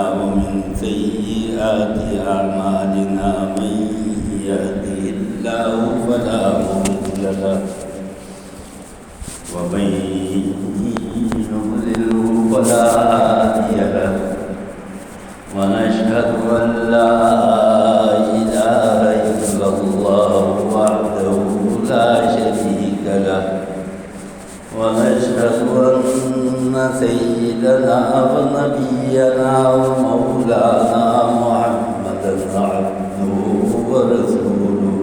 ومن سيئات أعمالنا من يهده الله فلا مضل له ومن يضلله فلا هادي له ونشهد أن لا إله إلا الله وحده لا شريك له ونشهد أن سيدنا ونبينا ومولانا محمدا عبده ورسوله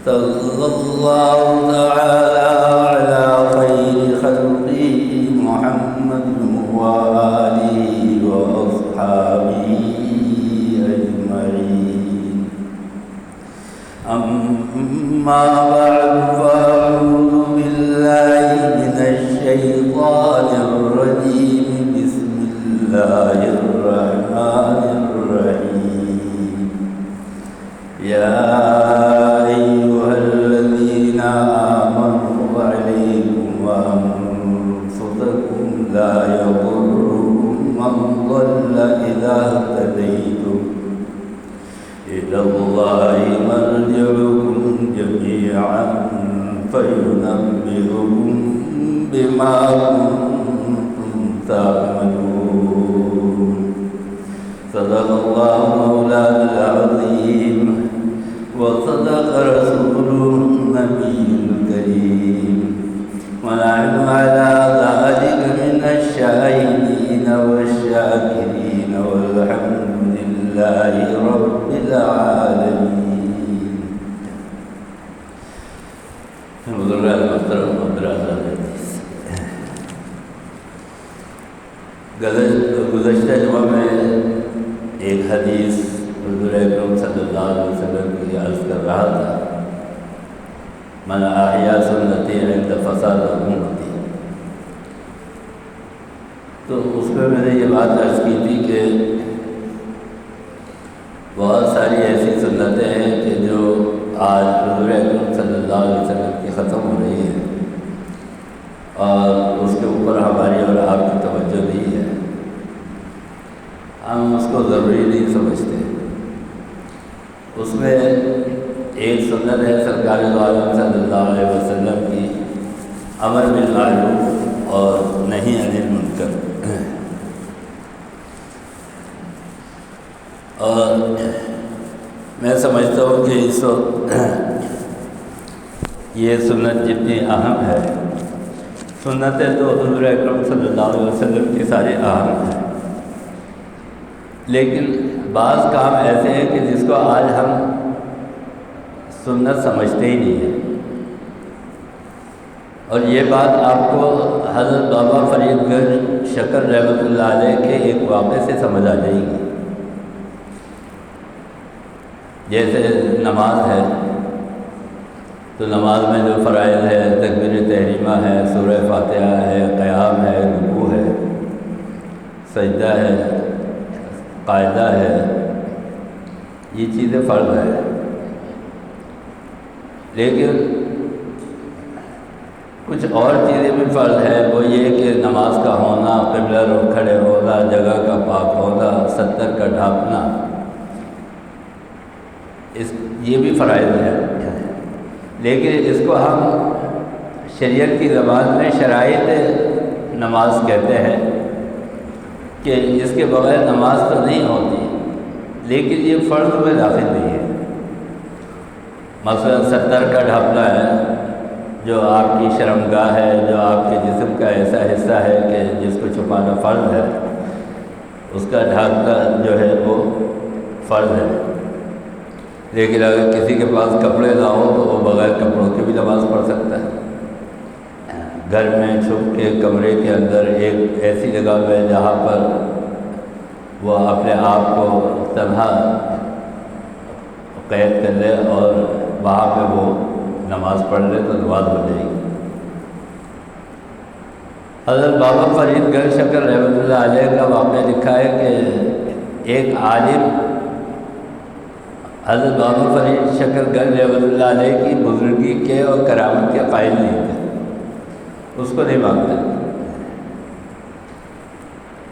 صلى الله تعالى على خير خلقه محمد وآله وأصحابه أجمعين. أما بعد فأعوذ بالله من الشيطان الرجيم. بسم الله الرحمن الرحيم. يا أيها الذين آمنوا عليكم وأنفسكم لا يضركم من ضل إذا اهتديتم إلى الله مرجعكم جميعا فينبئكم بما كنتم تعملون. صدق الله مولانا العظيم وصدق رسوله النبي الكريم ونحن على ذلك من الشاهدين والشاكرين والحمد لله رب العالمين. گزشتہ جمعہ میں ایک حدیث حضور اکرم صلی اللہ علیہ وسلم کی عرض کر رہا تھا، من احیا سنتی عند فساد امتی. تو اس میں نے یہ بات عرض کی تھی کہ بہت ساری ایسی سنتیں ہیں کہ جو آج حضور اکرم صلی اللہ علیہ وسلم کی ختم ہو رہی ہے اور اس کے اوپر ہماری اور آپ کی توجہ نہیں ہے. ہم اس کو ضروری نہیں سمجھتے. اس میں ایک سنت ہے سرکار دو عالم صلی اللہ علیہ وسلم کی امر بالمعروف اور نہی عن المنکر. اور میں سمجھتا ہوں کہ اس وقت یہ سنت جتنی اہم ہے، سنتیں تو حضور اکرم صلی اللہ علیہ وسلم کی سارے اہم ہیں، لیکن بعض کام ایسے ہیں کہ جس کو آج ہم سنت سمجھتے ہی نہیں ہیں. اور یہ بات آپ کو حضرت بابا فرید گنج شکر رحمۃ اللہ علیہ کے ایک واقعے سے سمجھ آ جائے گی. جیسے نماز ہے تو نماز میں جو فرائض ہے، تکبیر تحریمہ ہے، سورہ فاتحہ ہے، قیام ہے، رکوع ہے، سجدہ ہے، قاعدہ ہے، یہ چیزیں فرض ہے. لیکن کچھ اور چیزیں بھی فرض ہے. وہ یہ کہ نماز کا ہونا، قبلہ رخ کھڑے ہونا، جگہ کا پاک ہونا، ستر کا ڈھانپنا، یہ بھی فرائض ہے. لیکن اس کو ہم شریعت کی زبان میں شرائط نماز کہتے ہیں کہ اس کے بغیر نماز تو نہیں ہوتی، لیکن یہ فرض میں داخل نہیں ہے. مثلا ستر کا ڈھانپنا ہے، جو آپ کی شرمگاہ ہے، جو آپ کے جسم کا ایسا حصہ ہے کہ جس کو چھپانا فرض ہے، اس کا ڈھانپنا جو ہے وہ فرض ہے. لیکن اگر کسی کے پاس کپڑے نہ ہو تو وہ بغیر کپڑوں کی بھی نماز پڑھ سکتا ہے. گھر میں چھپ کے کمرے کے اندر ایک ایسی جگہ میں جہاں پر وہ اپنے آپ کو تنہا قید کر لے اور وہاں پہ وہ نماز پڑھ لے تو نماز ہو جائے گی. حضرت بابا فرید گنج شکر رحمۃ اللہ علیہ کا واقعہ لکھا ہے کہ ایک عالم حضرت بابا فرید شکر گنج رحمۃ اللہ علیہ کی بزرگی کے اور کرامت کے قائل نہیں تھے، اس کو نہیں مانتے.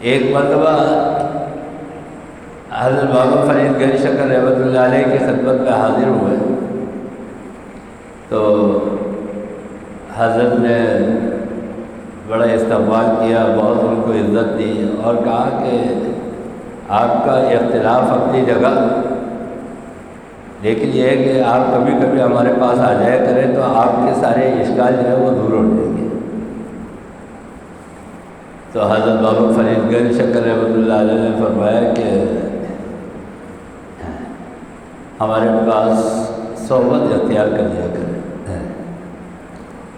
ایک مرتبہ بابا فرید گنج شکر رحمۃ اللہ علیہ کی خدمت میں حاضر ہوئے تو حضرت نے بڑا استقبال کیا، بہت ان کو عزت دی اور کہا کہ آپ کا اختلاف اپنی جگہ، لیکن یہ ہے کہ آپ کبھی کبھی ہمارے پاس آ جایا کریں تو آپ کے سارے اشکال جو ہے وہ دور ہو جائیں گے۔ تو حضرت بابا فرید گنج شکر رحمۃ اللہ علیہ نے فرمایا کہ ہمارے پاس صحبت اختیار کر لیا کریں۔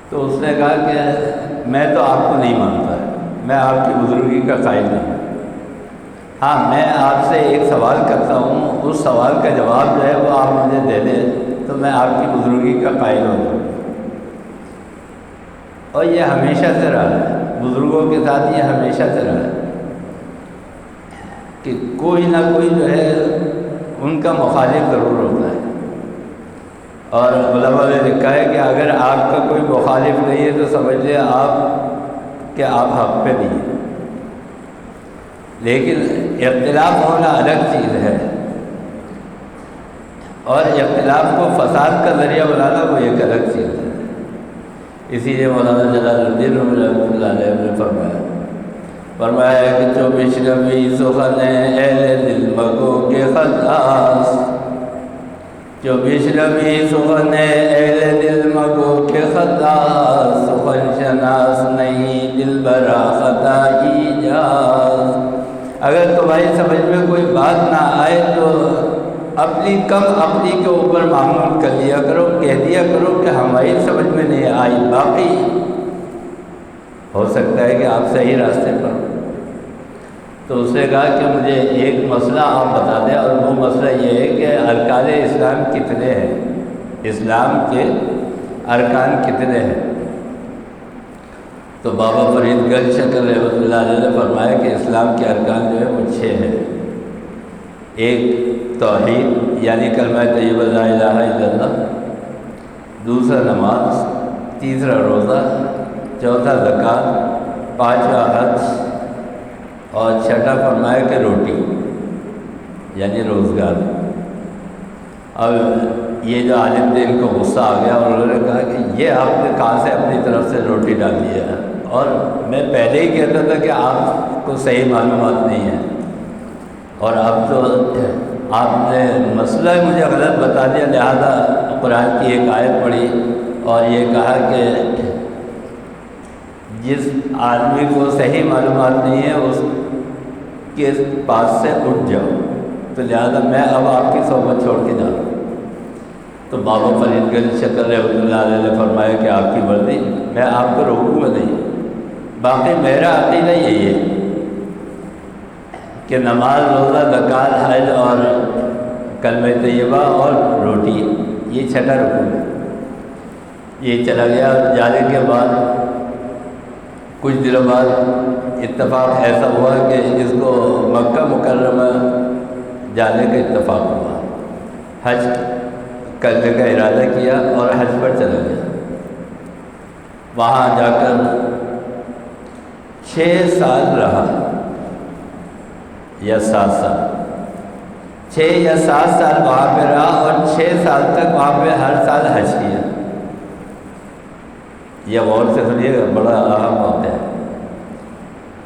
تو اس نے کہا کہ میں تو آپ کو نہیں مانتا، میں آپ کی بزرگی کا قائل نہیں، ہاں میں آپ سے ایک سوال کرتا ہوں، اس سوال کا جواب جو ہے وہ آپ مجھے دے دیں تو میں آپ کی بزرگی کا قائل ہو جاؤں۔ اور یہ ہمیشہ سے رہا ہے، بزرگوں کے ساتھ یہ ہمیشہ سے رہا ہے کہ کوئی نہ کوئی جو ہے ان کا مخالف ضرور ہوتا ہے، اور علماء نے لکھا ہے کہ اگر آپ کا کوئی مخالف نہیں ہے تو سمجھ لیں آپ حق پہ نہیں ہیں، لیکن اختلاف ہونا الگ چیز ہے، اور اختلاف کو فساد کا ذریعہ بنانا وہ ایک الگ چیز ہے۔ اسی لیے مولانا جلال الدین رحمۃ اللہ علیہ نے فرمایا کہ جو بشنوی سخن اہل دل مگو کے خلاص، جو بشنوی سخن اہل دل مگو کے خلاص، سخن شناس نہیں دل برا خطا ایجاز۔ اگر تمہاری سمجھ میں کوئی بات نہ آئے تو اپنی کے اوپر معمول کر لیا کرو، کہہ دیا کرو کہ ہماری سمجھ میں نہیں آئی، باقی ہو سکتا ہے کہ آپ صحیح راستے پر ہو۔ تو اس نے کہا کہ مجھے ایک مسئلہ آپ بتا دیں، اور وہ مسئلہ یہ ہے کہ ارکان اسلام کتنے ہیں، اسلام کے ارکان کتنے ہیں؟ تو بابا فرید گنج شکر رحمۃ اللہ علیہ نے فرمایا کہ اسلام کے ارکان جو ہے وہ 6 ہیں۔ ایک توحید یعنی کلمہ طیبہ لا الہ الا اللہ، دوسرا نماز، تیسرا روزہ، چوتھا زکوٰۃ، پانچواں حج، اور چھٹا فرمایا کہ روٹی یعنی روزگار۔ اب یہ جو عالم تھے ان کو غصہ آ گیا اور انہوں نے کہا کہ یہ آپ نے کہاں سے اپنی طرف سے روٹی ڈالی ہے، اور میں پہلے ہی کہتا تھا کہ آپ کو صحیح معلومات نہیں ہے، اور اب تو آپ نے مسئلہ مجھے غلط بتا دیا، لہذا قرآن کی ایک آیت پڑھی اور یہ کہا کہ جس آدمی کو صحیح معلومات نہیں ہے اس کے پاس سے اٹھ جاؤ، تو لہذا میں اب آپ کی صحبت چھوڑ کے جاؤں۔ تو بابا فرید گنج شکر رحمۃ اللہ علیہ نے فرمایا کہ آپ کی مرضی، میں آپ کو روکوں گا نہیں، باقی میرا عقیدہ یہی ہے کہ نماز، روزہ، زکوٰۃ، حج اور کلمہ طیبہ اور روٹی، یہ 6 رکن ہے۔ یہ چلا گیا، جانے کے بعد کچھ دنوں بعد اتفاق ایسا ہوا کہ اس کو مکہ مکرمہ جانے کا اتفاق ہوا، حج کرنے کا ارادہ کیا اور حج پر چلا گیا۔ وہاں جا کر 6 سال رہا یا 7 سال، 6 یا 7 سال وہاں پہ رہا، اور 6 سال تک وہاں پہ ہر سال حج کیا۔ یہ غور سے سنیے گا، بڑا اہم بات ہے۔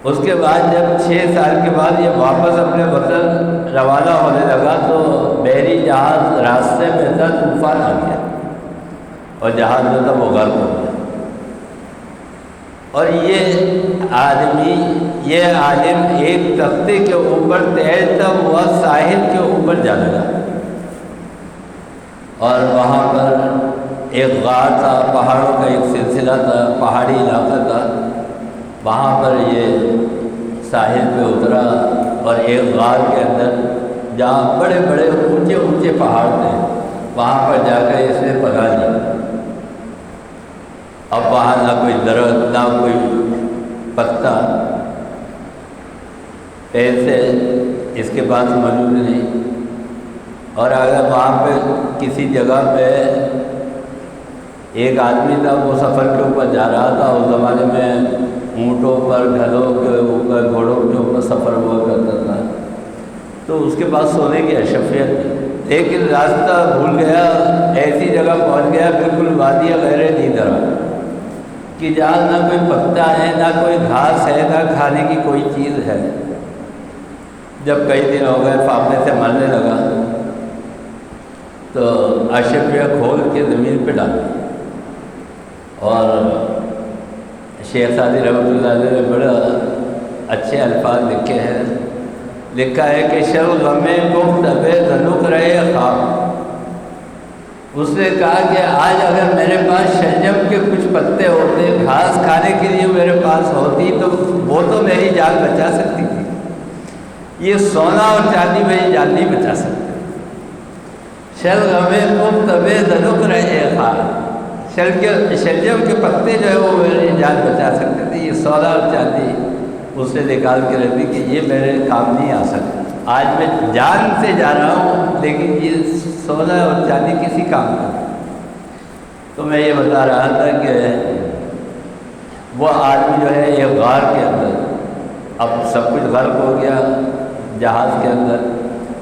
اس کے بعد جب 6 سال کے بعد یہ واپس اپنے وطن روانہ ہونے لگا تو بحری جہاز راستے میں تھا، طوفان آ گیا اور جہاز جو تھا وہ غرق ہو گیا، اور یہ عالم ایک تختے کے اوپر تیرتا ہوا ساحل کے اوپر جا لگا، اور وہاں پر ایک غار تھا، پہاڑوں کا ایک سلسلہ تھا، پہاڑی علاقہ تھا، وہاں پر یہ ساحل پہ اترا، اور ایک غار کے اندر جہاں بڑے بڑے اونچے اونچے پہاڑ تھے وہاں پر جا کر اس نے پناہ لی۔ اب وہاں نہ کوئی درخت، نہ کوئی پتا، پیسے اس کے پاس موجود نہیں، اور اگر وہاں پہ کسی جگہ پہ ایک آدمی تھا وہ سفر کے اوپر جا رہا تھا، اس زمانے میں اونٹوں پر، ڈھلوں کے اوپر، گھوڑوں کے اوپر سفر ہوا کرتا تھا، تو اس کے پاس سونے کی اشرفیت تھی، لیکن راستہ بھول گیا، ایسی جگہ پہنچ گیا بالکل وادی غیر ذی درا کہ جہاں نہ کوئی پتا ہے، نہ کوئی گھاس ہے، نہ کھانے کی کوئی چیز ہے۔ جب کئی دن ہو گئے، فاقے سے مرنے لگا، تو اشرفیہ کھول کے زمین پہ ڈالی، اور شیخ سعدی رحمۃ اللہ علیہ نے بڑا اچھے الفاظ لکھے ہیں، لکھا ہے کہ شر غم گفت ابے ذنوق رہے خواب۔ اس نے کہا کہ آج اگر میرے پاس شلجم کے کچھ پتے ہوتے، گھاس کھانے کے لیے میرے پاس ہوتی، تو وہ تو میری جان بچا سکتی تھی، یہ سونا اور چاندی میری جان نہیں بچا سکتی۔ شر غم گفت ابے ذنوق رہے خواب، شلجم کے پتے جو ہے وہ میری جان بچا سکتے تھے، یہ سونا اور چاندی اس نے نکال کے رکھ دی کہ یہ میرے کام نہیں آ سکتا۔ آج میں جان سے جا رہا ہوں، لیکن یہ سونا اور چاندی کسی کام کا۔ تو میں یہ بتا رہا تھا کہ وہ آدمی جو ہے یہ غار کے اندر، اب سب کچھ غرق ہو گیا جہاز کے اندر،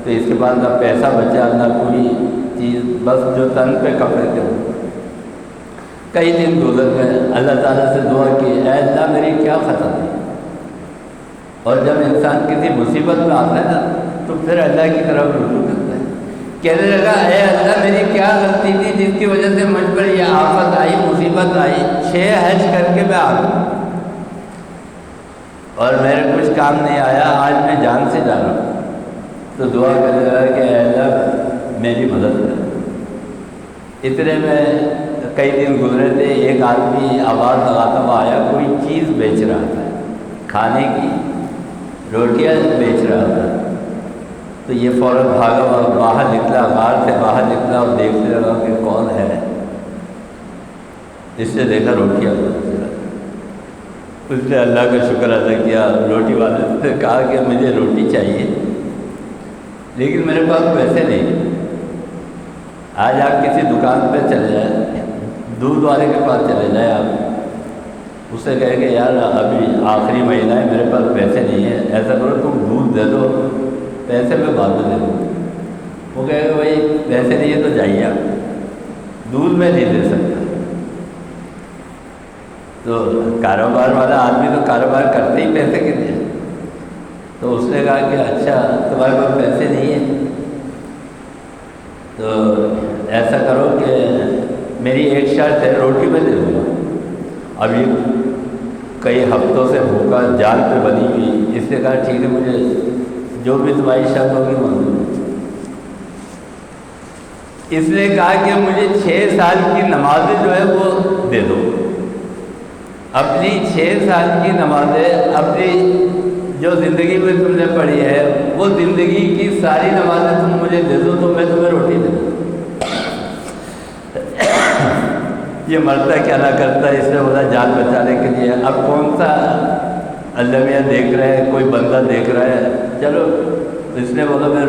تو اس کے بعد نہ پیسہ بچا، نہ کوئی چیز، بس جو تن پہ کپڑے تھے۔ کئی دن گزر گئے، اللہ تعالیٰ سے دعا کی، اے اللہ میری کیا خطا تھی؟ اور جب انسان کسی مصیبت میں آتا ہے نا، تو پھر اللہ کی طرف رجوع کرتا ہے، کہنے لگا اے اللہ میری کیا غلطی تھی جس کی وجہ سے مجھ پر یہ آفت آئی، مصیبت آئی، 6 حج کر کے میں آ گیا اور میرے کچھ کام نہیں آیا، آج میں جان سے جا رہا ہوں۔ تو دعا کرنے لگا کہ اے اللہ میری مدد کر۔ اتنے میں کئی دن گزرے تھے، ایک آدمی آواز لگاتا ہوا آیا، کوئی چیز بیچ رہا تھا، کھانے کی روٹیاں بیچ رہا تھا۔ تو یہ فوراً بھاگا اور باہر نکلا، غار سے باہر نکلا اور دیکھنے لگا کہ کون ہے۔ اس نے دیکھا روٹیاں بیچ رہا، اس نے اللہ کا شکر ادا کیا۔ روٹی والے نے کہا کہ مجھے روٹی چاہیے لیکن میرے پاس پیسے نہیں۔ آج آپ کسی دکان پہ چلے جائیں، دودھ والے کے پاس چلے جائیں، آپ اس سے کہیں کہ یار ابھی آخری مہینہ ہے، میرے پاس پیسے نہیں ہیں، ایسا کرو تم دودھ دے دو، پیسے میں بعد میں دے دو۔ وہ کہے گا بھائی پیسے نہیں ہے تو جائیے، آپ دودھ میں نہیں دے سکتا۔ تو کاروبار والا آدمی تو کاروبار کرتے ہی پیسے کے لیے۔ تو اس نے کہا کہ اچھا تمہارے پاس پیسے نہیں ہیں، تو ایسا کرو کہ میری ایک شرط ہے، روٹی میں دے دوں گا۔ اب یہ کئی ہفتوں سے بھوکا، جال پہ بنی ہوئی، اس نے کہا ٹھیک ہے مجھے جو بھی تمہاری شرط ہوگی منظور ہے۔ اس نے کہا کہ مجھے 6 سال کی نمازیں جو ہے وہ دے دو، اپنی 6 سال کی نمازیں، اپنی جو زندگی میں تم نے پڑھی ہے وہ زندگی کی ساری نمازیں تم مجھے دے دو تو میں تمہیں روٹی دے دوں۔ یہ مرتا کیا نہ کرتا، اس نے بولا جان بچانے کے لیے۔ اب کون سا اللہ میاں دیکھ رہے ہیں، کوئی بندہ دیکھ رہا ہے، چلو اس نے بولا میں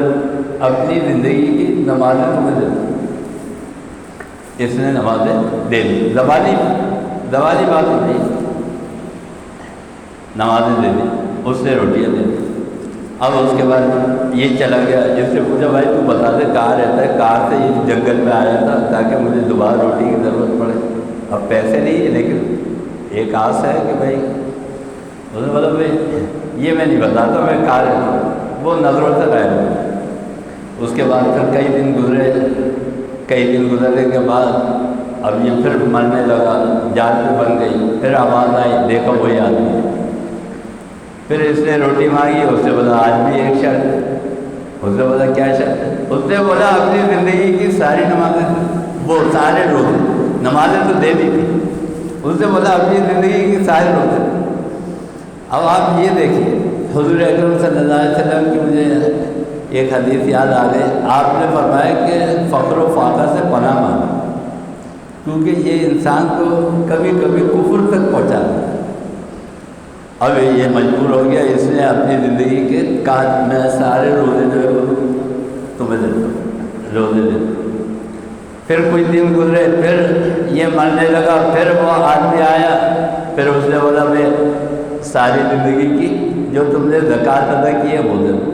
اپنی زندگی کی نمازیں تمہیں دے دوں۔ اس نے نمازیں دے دی، زبانی بات نہیں، نمازیں دے دی، اس نے روٹیاں دے دی۔ اب اس کے بعد یہ چلا گیا، جس سے پوچھا بھائی تو بتا دے کہاں رہتا ہے، کہاں سے یہ جنگل میں آیا تھا تاکہ مجھے دوبارہ روٹی کی ضرورت پڑے۔ اب پیسے نہیں ہے لیکن ایک آس ہے کہ بھائی، اس نے بولا بھائی یہ میں نہیں بتاتا میں کہاں رہتا ہوں۔ وہ نظروں سے غائب ہو گیا۔ اس کے بعد پھر کئی دن گزرنے کے بعد اب یہ پھر مرنے لگا، جان پہ بن گئی، پھر آواز آئی، دیکھا وہی آدمی۔ پھر اس نے روٹی مانگی، اس نے بولا آج بھی ایک شرط ہے۔ اس نے بولا کیا شرط ہے؟ اس نے بولا اپنی زندگی کی ساری نمازیں، وہ سارے روزے، نمازیں تو دے دی تھی، اس نے بولا اپنی زندگی کی سارے روزے۔ اب آپ یہ دیکھیے، حضور اکرم صلی اللہ علیہ وسلم کی مجھے ایک حدیث یاد آ گئی، آپ نے فرمایا کہ فقر و فاقہ سے پناہ مانگو، کیونکہ یہ انسان کو کبھی کبھی کفر تک پہنچا دیتا ہے۔ اب یہ مجبور ہو گیا، اس نے اپنی زندگی کے کہا میں سارے روزے جو ہے وہ تمہیں دیتا ہوں، روزے دیتا ہوں۔ پھر کچھ دن گزرے، پھر یہ مرنے لگا، پھر وہ آدمی آیا، پھر اس نے بولا میں ساری زندگی کی جو تم نے زکوٰۃ ادا کی ہے وہ دے دو۔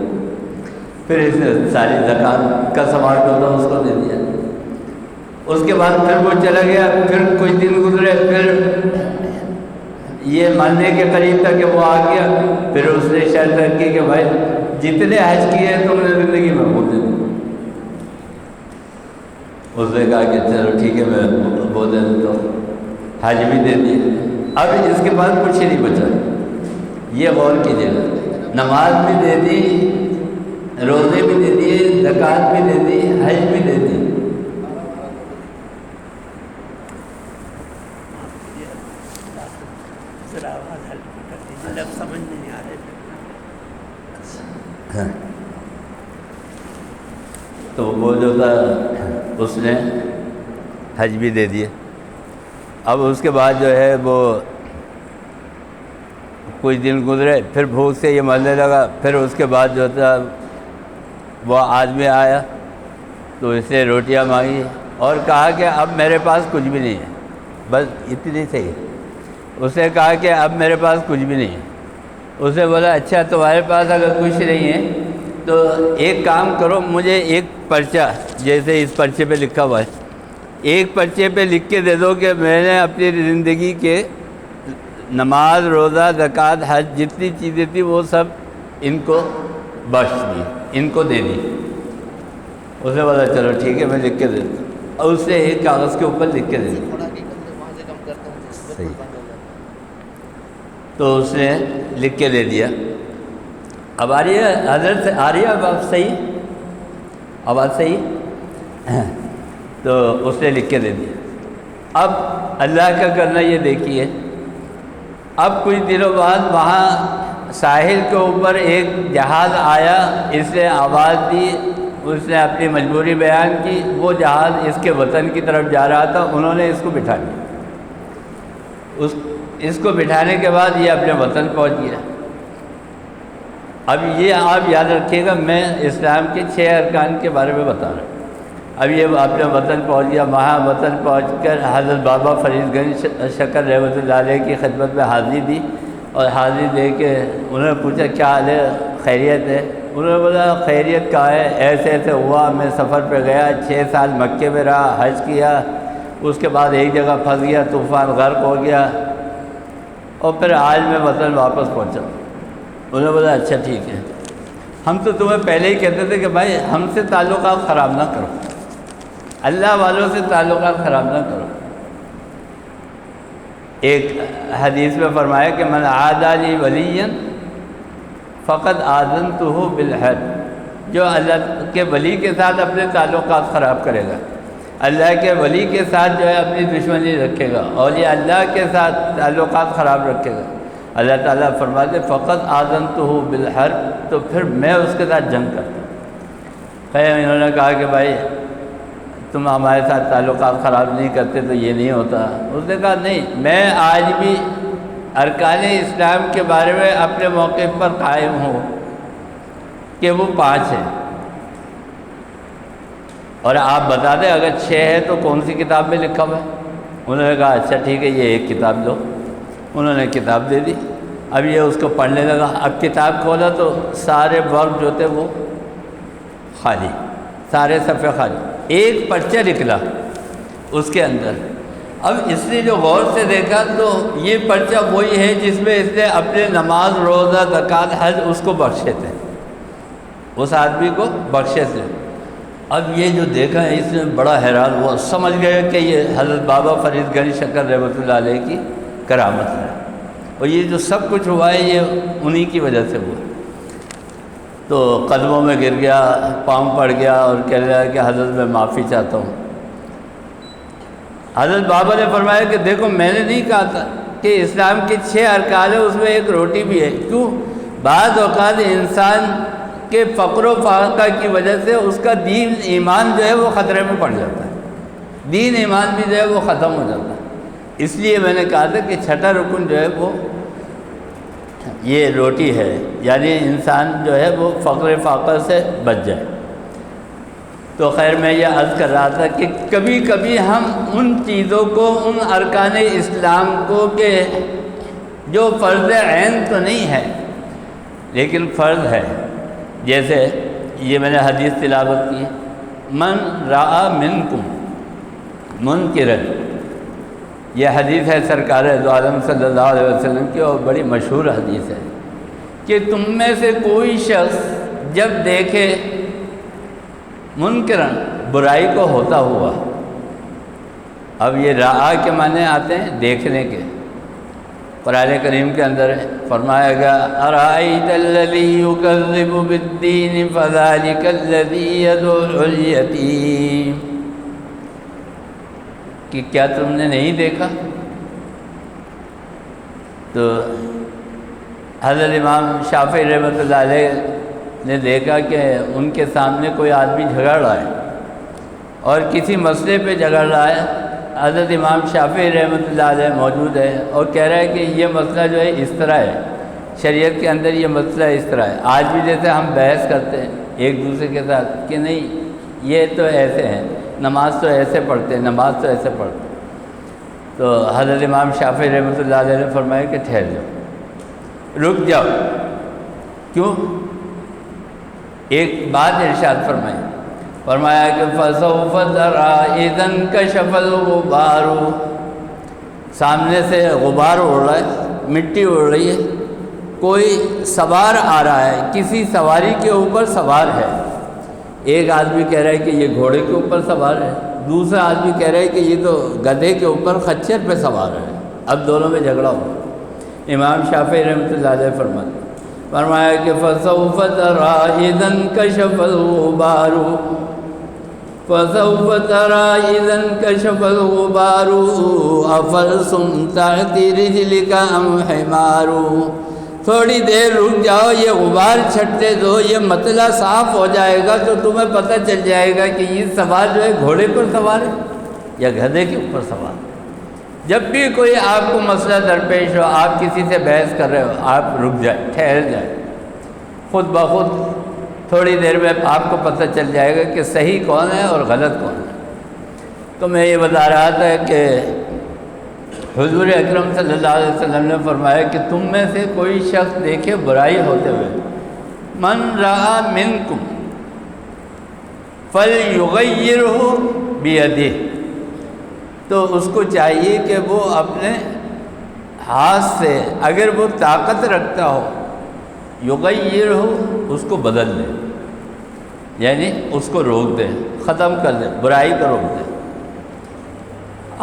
پھر اس نے ساری زکوٰۃ کا سامان جو تھا اس کو دے دیا۔ اس کے بعد پھر وہ چلا گیا، پھر کچھ دن گزرے، پھر یہ ماننے کے قریب تھا کہ وہ آ گیا، پھر اس نے شرط رکھی کہ بھائی جتنے حج کیے ہیں تم نے زندگی میں وہ دے دو۔ اس نے کہا کہ چلو ٹھیک ہے میں وہ دے دیتا ہوں، حج بھی دے دیے۔ اب اس کے بعد کچھ ہی نہیں بچا۔ یہ غور کیجیے گا، نماز بھی دے دی، روزے بھی دے دیے، زکوٰۃ بھی دے دی، حج بھی دے دی۔ سمجھ نہیں آ رہے۔ تو وہ جو تھا اس نے حج بھی دے دیے۔ اب اس کے بعد جو ہے وہ کچھ دن گزرے، پھر بھوک سے یہ مرنے لگا۔ پھر اس کے بعد جو تھا وہ آدمی آیا تو اس نے روٹیاں مانگی اور کہا کہ اب میرے پاس کچھ بھی نہیں ہے، بس اتنی صحیح۔ اس نے کہا کہ اب میرے پاس کچھ بھی نہیں ہے۔ اس نے بولا اچھا تمہارے پاس اگر کچھ نہیں ہے تو ایک کام کرو، مجھے ایک پرچہ جیسے اس پرچے پہ لکھا ہوا ہے، ایک پرچے پہ لکھ کے دے دو کہ میں نے اپنی زندگی کے نماز، روزہ، زکوٰۃ، حج جتنی چیزیں تھیں وہ سب ان کو بخش دی، ان کو دے دی۔ اس نے بولا چلو ٹھیک ہے میں لکھ کے دے دوں، اور اس نے ایک کاغذ کے اوپر لکھ کے دے دی۔ صحیح، تو اس نے لکھ کے دے دیا۔ اب آ رہی ہے حضرت سے، آ رہی ہے اب صحیح آواز صحیح؟ تو اس نے لکھ کے دے دیا۔ اب اللہ کا کرنا یہ دیکھیے، اب کچھ دنوں بعد وہاں ساحل کے اوپر ایک جہاز آیا، اس نے آواز دی، اس نے اپنی مجبوری بیان کی، وہ جہاز اس کے وطن کی طرف جا رہا تھا، انہوں نے اس کو بٹھا لیا۔ اس کو بٹھانے کے بعد یہ اپنے وطن پہنچ گیا۔ اب یہ آپ یاد رکھیے گا، میں اسلام کے 6 ارکان کے بارے میں بتا رہا ہوں۔ اب یہ اپنے وطن پہنچ گیا، وہاں وطن پہنچ کر حضرت بابا فرید گنج شکر رحمۃ اللہ علیہ کی خدمت میں حاضری دی، اور حاضری دے کے انہوں نے پوچھا کیا حال ہے، خیریت ہے؟ انہوں نے بولا خیریت کہا ہے، ایسے ایسے ہوا، میں سفر پہ گیا، 6 سال مکے میں رہا، حج کیا، اس کے بعد ایک جگہ پھنس گیا، طوفان غرق ہو گیا، اور پھر آج میں وطن واپس پہنچا۔ انہوں نے بولا اچھا ٹھیک ہے، ہم تو تمہیں پہلے ہی کہتے تھے کہ بھائی ہم سے تعلقات خراب نہ کرو، اللہ والوں سے تعلقات خراب نہ کرو۔ ایک حدیث میں فرمایا کہ من عادی لی ولیا فقد آذنتہ بالحرب، جو اللہ کے ولی کے ساتھ اپنے تعلقات خراب کرے گا، اللہ کے ولی کے ساتھ جو ہے اپنی دشمنی رکھے گا، اور یہ اللہ کے ساتھ تعلقات خراب رکھے گا، اللہ تعالیٰ فرماتے فقط آذنتہ بالحرب، تو پھر میں اس کے ساتھ جنگ کرتا ہوں۔ خیر انہوں نے کہا کہ بھائی تم ہمارے ساتھ تعلقات خراب نہیں کرتے تو یہ نہیں ہوتا۔ اس نے کہا نہیں، میں آج بھی ارکان اسلام کے بارے میں اپنے موقف پر قائم ہوں کہ وہ 5 ہیں، اور آپ بتا دیں اگر 6 ہے تو کون سی کتاب میں لکھا ہوا ہے؟ انہوں نے کہا اچھا ٹھیک ہے یہ ایک کتاب دو۔ انہوں نے کتاب دے دی۔ اب یہ اس کو پڑھنے لگا، اب کتاب کھولا تو سارے ورق جو تھے وہ خالی، سارے صفحے خالی، ایک پرچہ نکلا اس کے اندر۔ اب اس نے جو غور سے دیکھا تو یہ پرچہ وہی ہے جس میں اس نے اپنے نماز، روزہ، زکوٰۃ، حج اس کو بخشے تھے، اس آدمی کو بخشے تھے۔ اب یہ جو دیکھا ہے اس نے بڑا حیران ہوا، سمجھ گیا کہ یہ حضرت بابا فرید گنج شکر رحمۃ اللہ علیہ کی کرامت ہے، اور یہ جو سب کچھ ہوا ہے یہ انہی کی وجہ سے ہوا۔ تو قدموں میں گر گیا، پاؤں پڑ گیا اور کہنے لگا کہ حضرت میں معافی چاہتا ہوں۔ حضرت بابا نے فرمایا کہ دیکھو میں نے نہیں کہا تھا کہ اسلام کے 6 ارکان ہیں، اس میں ایک روٹی بھی ہے۔ کیوں؟ بعض اوقات انسان کے فقر و فاقہ کی وجہ سے اس کا دین ایمان جو ہے وہ خطرے میں پڑ جاتا ہے، دین ایمان بھی جو ہے وہ ختم ہو جاتا ہے۔ اس لیے میں نے کہا تھا کہ 6واں رکن جو ہے وہ یہ روٹی ہے، یعنی انسان جو ہے وہ فقر فاقہ سے بچ جائے۔ تو خیر میں یہ عرض کر رہا تھا کہ کبھی کبھی ہم ان چیزوں کو، ان ارکان اسلام کو کہ جو فرض عین تو نہیں ہے لیکن فرض ہے، جیسے یہ میں نے حدیث تلاوت کی، من رأى منکم منکرا، یہ حدیث ہے سرکار دو عالم صلی اللہ علیہ وسلم کی، اور بڑی مشہور حدیث ہے کہ تم میں سے کوئی شخص جب دیکھے منکرن برائی کو ہوتا ہوا، اب یہ رعا کے معنی آتے ہیں دیکھنے کے، قرآن کریم کے اندر فرمایا گیا ارائیت الذی یکذب بالدین فذلک الذی یدعو الیتیم، کہ کیا تم نے نہیں دیکھا؟ تو حضرت امام شافعی رحمۃ اللہ علیہ نے دیکھا کہ ان کے سامنے کوئی آدمی جھگڑ رہا ہے اور کسی مسئلے پہ جھگڑ رہا ہے، حضرت امام شافعی رحمۃ اللہ علیہ موجود ہے اور کہہ رہا ہے کہ یہ مسئلہ جو ہے اس طرح ہے، شریعت کے اندر یہ مسئلہ اس طرح ہے۔ آج بھی جیسے ہم بحث کرتے ہیں ایک دوسرے کے ساتھ کہ نہیں یہ تو ایسے ہیں، نماز تو ایسے پڑھتے ہیں، نماز تو ایسے پڑھتے ہیں، تو حضرت امام شافعی رحمۃ اللہ علیہ نے فرمایا کہ ٹھہر جاؤ، رک جاؤ۔ کیوں؟ ایک بات ارشاد فرمایا کہ فَسَوْفَ تَرَىٰ اِذَا انْكَشَفَ الْغُبَارُ، سامنے سے غبار اڑ رہا ہے، مٹی اڑ رہی ہے، کوئی سوار آ رہا ہے، کسی سواری کے اوپر سوار ہے، ایک آدمی کہہ رہا ہے کہ یہ گھوڑے کے اوپر سوار ہے، دوسرا آدمی کہہ رہا ہے کہ یہ تو گدھے کے اوپر خچر پہ سوار ہے، اب دونوں میں جھگڑا ہو۔ امام شافعی رحمۃ اللہ علیہ فرمایا کہ فَسَوْفَ تَرَىٰ اِذَا انْكَشَفَ الْغُبَارُ فَسَوْفَ تَرَىٰ اِذَا انْكَشَفَ الْغُبَارُ أَفَرْسٌ تَحْتِ رِجْلِكَ أَمْ حِمَارُ، تھوڑی دیر رک جاؤ، یہ غبار چھٹنے دو، یہ مسئلہ صاف ہو جائے گا تو تمہیں پتہ چل جائے گا کہ یہ سوار جو ہے گھوڑے پر سوار ہے یا گدھے کے اوپر سوار ہے۔ جب بھی کوئی آپ کو مسئلہ درپیش ہو، آپ کسی سے بحث کر رہے ہو، آپ رک جائیں، ٹھہر جائیں، خود بخود تھوڑی دیر میں آپ کو پتہ چل جائے گا کہ صحیح کون ہے اور غلط کون ہے۔ تو میں یہ بتا رہا تھا کہ حضور اکرم صلی اللہ علیہ وسلم نے فرمایا کہ تم میں سے کوئی شخص دیکھے برائی ہوتے ہوئے، من رأى منکم فلیغیرہ بیدہ، تو اس کو چاہیے کہ وہ اپنے ہاتھ سے، اگر وہ طاقت رکھتا ہو، یغیرہ، اس کو بدل دے، یعنی اس کو روک دے، ختم کر دے، برائی کو روک دے۔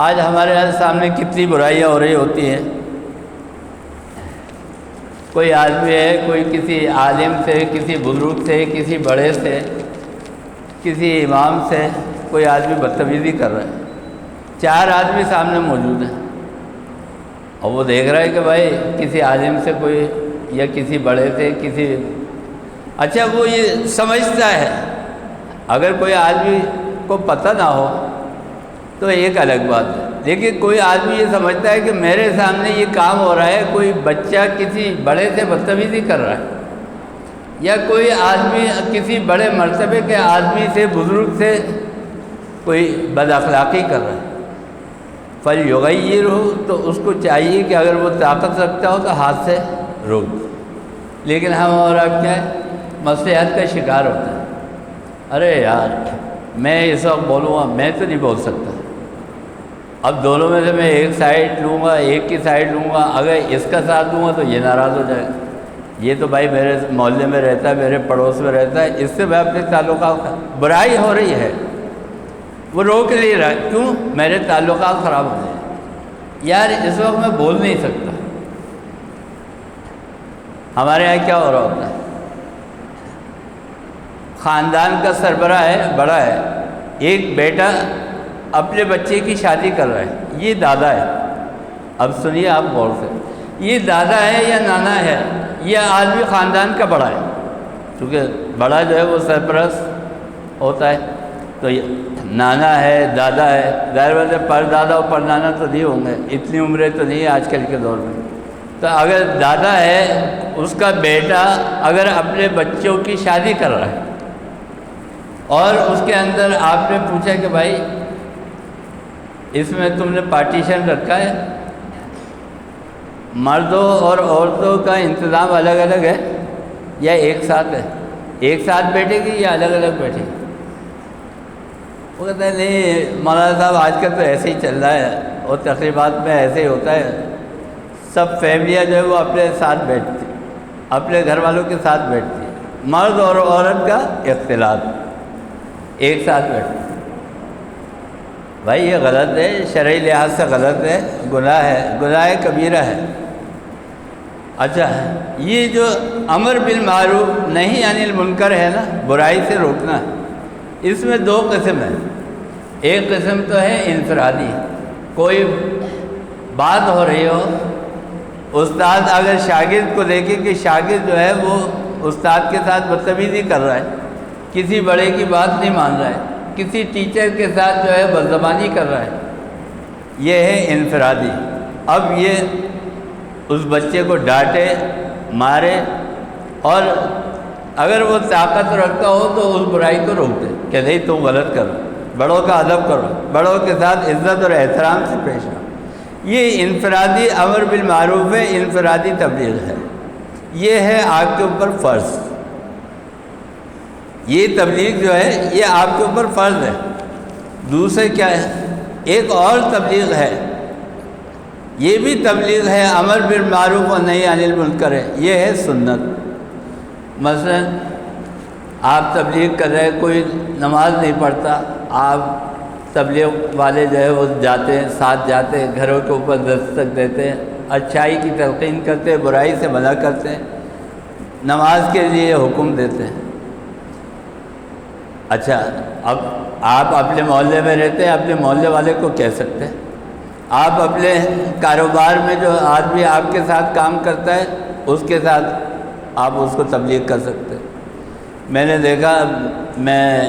آج ہمارے سامنے کتنی برائیاں ہو رہی ہوتی ہیں، کوئی آدمی ہے، کوئی کسی عالم سے، کسی بزرگ سے، کسی بڑے سے، کسی امام سے کوئی آدمی بدتمیزی کر رہا ہے، چار آدمی سامنے موجود ہیں اور وہ دیکھ رہا ہے کہ بھائی کسی عالم سے کوئی یا کسی بڑے سے کسی، اچھا وہ یہ سمجھتا ہے، اگر کوئی آدمی کو پتہ نہ ہو تو ایک الگ بات ہے، لیکن کوئی آدمی یہ سمجھتا ہے کہ میرے سامنے یہ کام ہو رہا ہے، کوئی بچہ کسی بڑے سے بدتمیزی کر رہا ہے یا کوئی آدمی کسی بڑے مرتبے کے آدمی سے، بزرگ سے کوئی بد اخلاقی کر رہا ہے، فَلْيُغَيِّرْهُ، تو اس کو چاہیے کہ اگر وہ طاقت رکھتا ہو تو ہاتھ سے روک دو۔ لیکن ہم اور اب کیا ہے، مصلحت کا شکار ہوتا ہے، ارے یار میں اس وقت بولوں گا، میں تو نہیں بول سکتا، اب دونوں میں سے میں ایک سائڈ لوں گا، ایک کی سائڈ لوں گا، اگر اس کا ساتھ دوں گا تو یہ ناراض ہو جائے گا، یہ تو بھائی میرے محلے میں رہتا ہے، میرے پڑوس میں رہتا ہے، اس سے میں اپنے تعلقات، برائی ہو رہی ہے، وہ روک نہیں رہا ہے، کیوں؟ میرے تعلقات خراب ہو جائیں، یار اس وقت میں بول نہیں سکتا۔ ہمارے یہاں کیا ہو رہا ہوتا ہے، خاندان کا سربراہ ہے، بڑا ہے، ایک بیٹا اپنے بچے کی شادی کر رہا ہے، یہ دادا ہے، اب سنیے آپ غور سے، یہ دادا ہے یا نانا ہے، یہ آدمی خاندان کا بڑا ہے، کیونکہ بڑا جو ہے وہ سرپرست ہوتا ہے، تو یہ نانا ہے، دادا ہے، ظاہر بات ہے پر دادا اور پر نانا تو نہیں ہوں گے، اتنی عمریں تو نہیں ہے آج کل کے دور میں، تو اگر دادا ہے، اس کا بیٹا اگر اپنے بچوں کی شادی کر رہا ہے اور اس کے اندر آپ نے پوچھا کہ بھائی اس میں تم نے پارٹیشن رکھا ہے، مردوں اور عورتوں کا انتظام الگ الگ ہے یا ایک ساتھ ہے، ایک ساتھ بیٹھے گی یا الگ الگ بیٹھے گی؟ وہ کہتا ہے نہیں مولانا صاحب آج کل تو ایسے ہی چل رہا ہے اور تقریبات میں ایسے ہی ہوتا ہے، سب فیملیاں جو ہے وہ اپنے ساتھ بیٹھتی، اپنے گھر والوں کے ساتھ بیٹھتی، مرد اور عورت کا اختلاط ایک ساتھ بیٹھتی۔ بھائی یہ غلط ہے، شرعی لحاظ سے غلط ہے، گناہ کبیرہ ہے۔ اچھا یہ جو امر بالمعروف نہی عن المنکر ہے نا، برائی سے روکنا، اس میں دو قسم ہیں۔ ایک قسم تو ہے انفرادی، کوئی بات ہو رہی ہو، استاد اگر شاگرد کو دیکھے کہ شاگرد جو ہے وہ استاد کے ساتھ بدتمیزی کر رہا ہے، کسی بڑے کی بات نہیں مان رہا ہے، کسی ٹیچر کے ساتھ جو ہے بدزبانی کر رہا ہے، یہ ہے انفرادی۔ اب یہ اس بچے کو ڈانٹے مارے، اور اگر وہ طاقت رکھتا ہو تو اس برائی کو روک دے کہ نہیں تم غلط کرو، بڑوں کا ادب کرو، بڑوں کے ساتھ عزت اور احترام سے پیش آؤ۔ یہ انفرادی امر بالمعروف ہے، انفرادی تبلیغ ہے، یہ ہے آپ کے اوپر فرض۔ یہ تبلیغ جو ہے یہ آپ کے اوپر فرض ہے۔ دوسرے کیا ہے، ایک اور تبلیغ ہے، یہ بھی تبلیغ ہے، امر بالمعروف و نہی عن المنکر ہے، یہ ہے سنت۔ مثلا آپ تبلیغ کر رہے، کوئی نماز نہیں پڑھتا، آپ تبلیغ والے جو ہے وہ جاتے ہیں، ساتھ جاتے ہیں، گھروں کے اوپر دستک دیتے ہیں، اچھائی کی تلقین کرتے ہیں، برائی سے منع کرتے ہیں، نماز کے لیے حکم دیتے ہیں۔ اچھا اب آپ اپنے محلے میں رہتے ہیں، اپنے محلے والے کو کہہ سکتے ہیں، آپ اپنے کاروبار میں جو آدمی آپ کے ساتھ کام کرتا ہے اس کے ساتھ آپ اس کو تبلیغ کر سکتے ہیں۔ میں نے دیکھا، میں